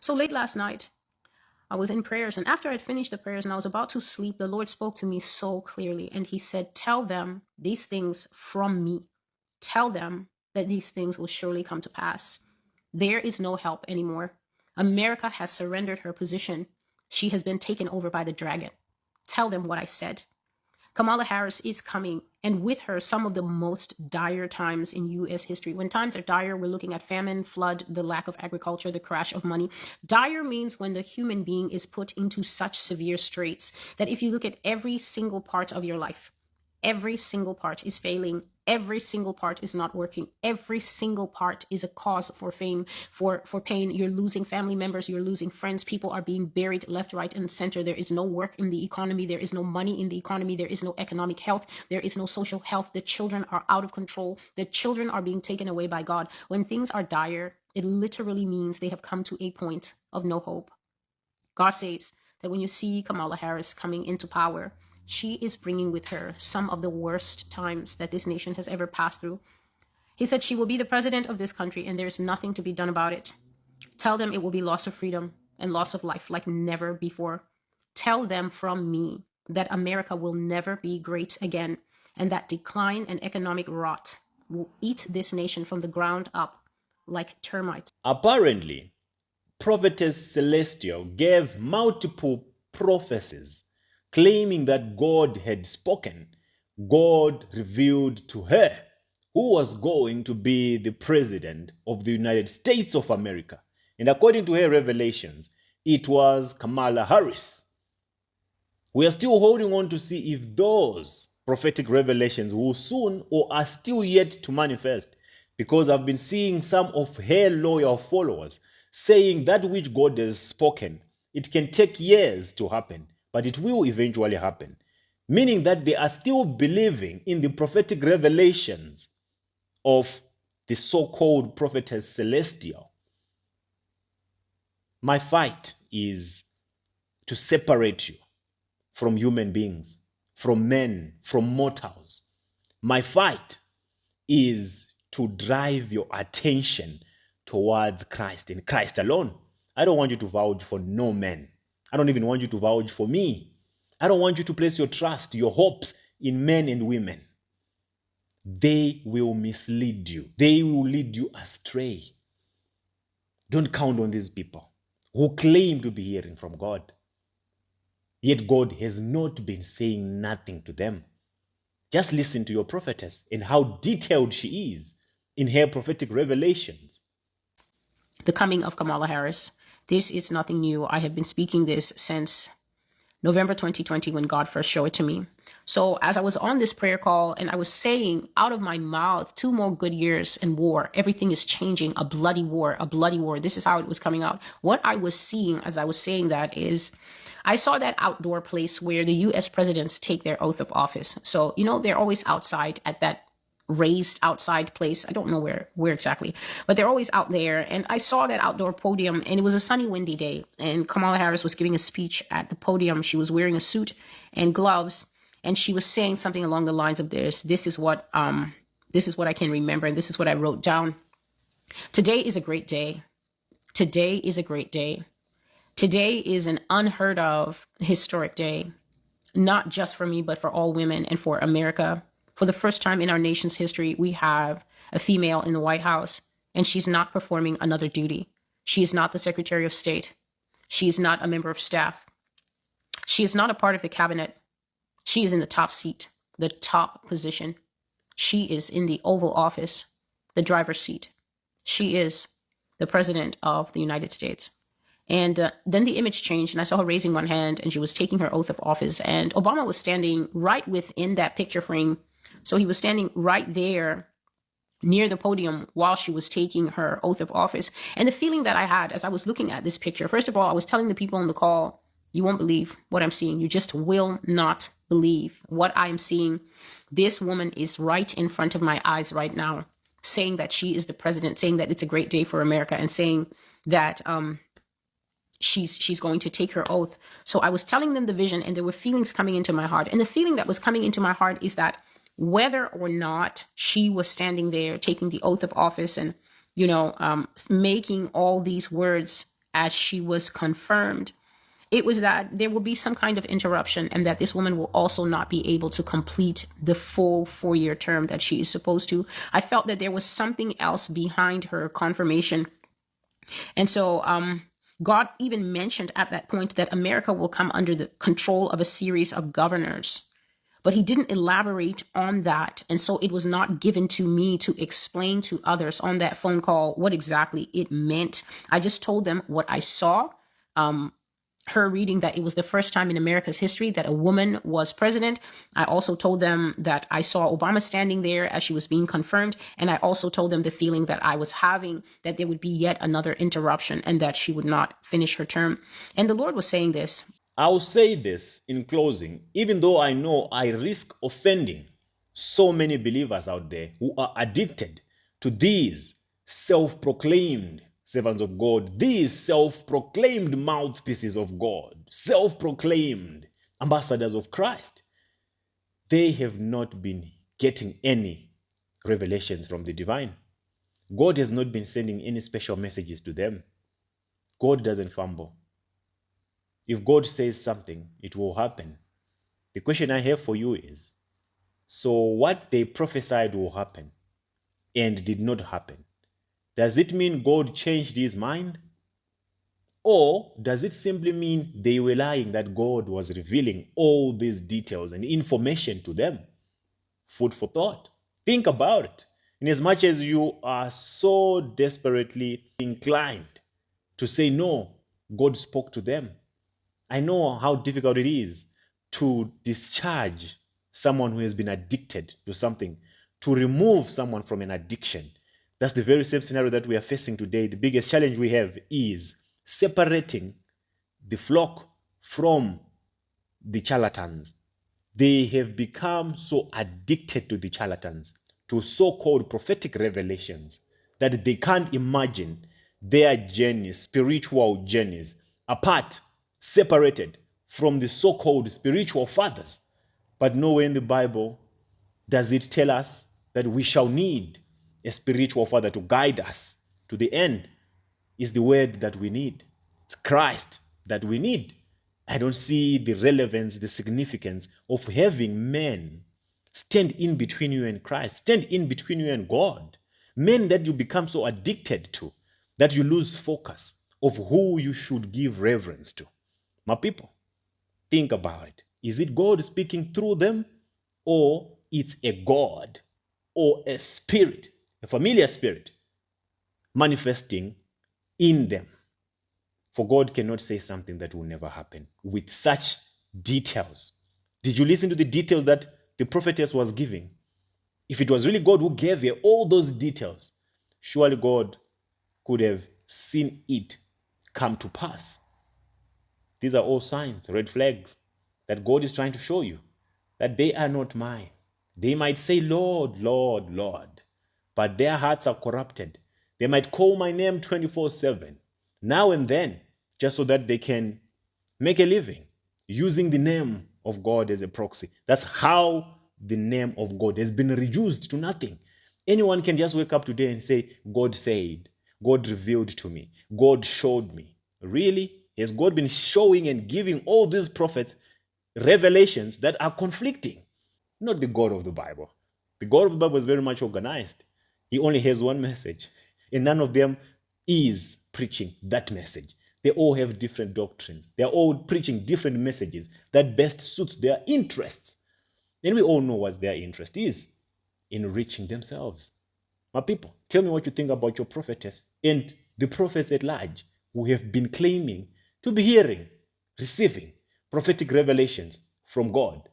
So late last night, I was in prayers, and after I'd finished the prayers and I was about to sleep, the Lord spoke to me so clearly, and He said, "Tell them these things from me. Tell them that these things will surely come to pass. There is no help anymore. America has surrendered her position. She has been taken over by the dragon. Tell them what I said. Kamala Harris is coming, and with her, some of the most dire times in U.S. history. When times are dire, we're looking at famine, flood, the lack of agriculture, the crash of money. Dire means when the human being is put into such severe straits that if you look at every single part of your life, every single part is failing. Every single part is not working. Every single part is a cause for fame, for pain. You're losing family members. You're losing friends. People are being buried left, right, and center. There is no work in the economy. There is no money in the economy. There is no economic health. There is no social health. The children are out of control. The children are being taken away by God. When things are dire, it literally means they have come to a point of no hope. God says that when you see Kamala Harris coming into power, she is bringing with her some of the worst times that this nation has ever passed through. He said she will be the president of this country and there's nothing to be done about it. Tell them it will be loss of freedom and loss of life like never before. Tell them from me that America will never be great again and that decline and economic rot will eat this nation from the ground up like termites. Apparently, Prophetess Celestial gave multiple prophecies claiming that God had spoken. God revealed to her who was going to be the president of the United States of America. And according to her revelations, it was Kamala Harris. We are still holding on to see if those prophetic revelations will soon or are still yet to manifest, because I've been seeing some of her loyal followers saying that which God has spoken, it can take years to happen, but it will eventually happen. Meaning that they are still believing in the prophetic revelations of the so-called Prophetess Celestial. My fight is to separate you from human beings, from men, from mortals. My fight is to drive your attention towards Christ and Christ alone. I don't want you to vouch for no man. I don't even want you to vouch for me. I don't want you to place your trust, your hopes in men and women. They will mislead you. They will lead you astray. Don't count on these people who claim to be hearing from God. Yet God has not been saying nothing to them. Just listen to your prophetess and how detailed she is in her prophetic revelations. The coming of Kamala Harris. This is nothing new. I have been speaking this since November 2020 when God first showed it to me. So as I was on this prayer call and I was saying out of my mouth, 2 more good years and war, everything is changing, a bloody war, a bloody war. This is how it was coming out. What I was seeing as I was saying that is I saw that outdoor place where the US presidents take their oath of office. So, you know, they're always outside at that raised outside place. I don't know where exactly, but they're always out there. And I saw that outdoor podium and it was a sunny, windy day. And Kamala Harris was giving a speech at the podium. She was wearing a suit and gloves. And she was saying something along the lines of this. This is what I can remember. And this is what I wrote down. Today is a great day. Today is a great day. Today is an unheard of historic day, not just for me, but for all women and for America. For the first time in our nation's history, we have a female in the White House, and she's not performing another duty. She is not the Secretary of State. She is not a member of staff. She is not a part of the cabinet. She is in the top seat, the top position. She is in the Oval Office, the driver's seat. She is the President of the United States. And then the image changed and I saw her raising one hand and she was taking her oath of office. And Obama was standing right within that picture frame. So he was standing right there near the podium while she was taking her oath of office. And the feeling that I had as I was looking at this picture, first of all, I was telling the people on the call, you won't believe what I'm seeing. You just will not believe what I'm seeing. This woman is right in front of my eyes right now, saying that she is the president, saying that it's a great day for America, and saying that she's going to take her oath. So I was telling them the vision and there were feelings coming into my heart. And the feeling that was coming into my heart is that whether or not she was standing there taking the oath of office and, you know, making all these words as she was confirmed, it was that there will be some kind of interruption and that this woman will also not be able to complete the full 4-year term that she is supposed to. I felt that there was something else behind her confirmation. And so God even mentioned at that point that America will come under the control of a series of governors. But he didn't elaborate on that. And so it was not given to me to explain to others on that phone call what exactly it meant. I just told them what I saw. Her reading that it was the first time in America's history that a woman was president. I also told them that I saw Obama standing there as she was being confirmed. And I also told them the feeling that I was having, that there would be yet another interruption and that she would not finish her term. And the Lord was saying this. I'll say this in closing, even though I know I risk offending so many believers out there who are addicted to these self-proclaimed servants of God, these self-proclaimed mouthpieces of God, self-proclaimed ambassadors of Christ. They have not been getting any revelations from the divine. God has not been sending any special messages to them. God doesn't fumble. If God says something, it will happen. The question I have for you is, so what they prophesied will happen and did not happen, does it mean God changed his mind? Or does it simply mean they were lying, that God was revealing all these details and information to them? Food for thought. Think about it. In as much as you are so desperately inclined to say, no, God spoke to them. I know how difficult it is to discharge someone who has been addicted to something, to remove someone from an addiction. That's the very same scenario that we are facing today. The biggest challenge we have is separating the flock from the charlatans. They have become so addicted to the charlatans, to so-called prophetic revelations, that they can't imagine their journeys, spiritual journeys, apart, separated from the so-called spiritual fathers. But nowhere in the Bible does it tell us that we shall need a spiritual father to guide us to the end. Is the word that we need. It's Christ that we need. I don't see the relevance, the significance of having men stand in between you and Christ, stand in between you and God. Men that you become so addicted to that you lose focus of who you should give reverence to. My people, think about it. Is it God speaking through them, or it's a God or a spirit, a familiar spirit, manifesting in them? For God cannot say something that will never happen with such details. Did you listen to the details that the prophetess was giving? If it was really God who gave her all those details, surely God could have seen it come to pass. These are all signs, red flags, that God is trying to show you that they are not mine. They might say, Lord, Lord, Lord, but their hearts are corrupted. They might call my name 24/7, now and then, just so that they can make a living using the name of God as a proxy. That's how the name of God has been reduced to nothing. Anyone can just wake up today and say, God said, God revealed to me, God showed me. Really? Has God been showing and giving all these prophets revelations that are conflicting? Not the God of the Bible. The God of the Bible is very much organized. He only has one message, and none of them is preaching that message. They all have different doctrines. They're all preaching different messages that best suits their interests. And we all know what their interest is, enriching themselves. My people, tell me what you think about your prophetess and the prophets at large who have been claiming to be hearing, receiving prophetic revelations from God.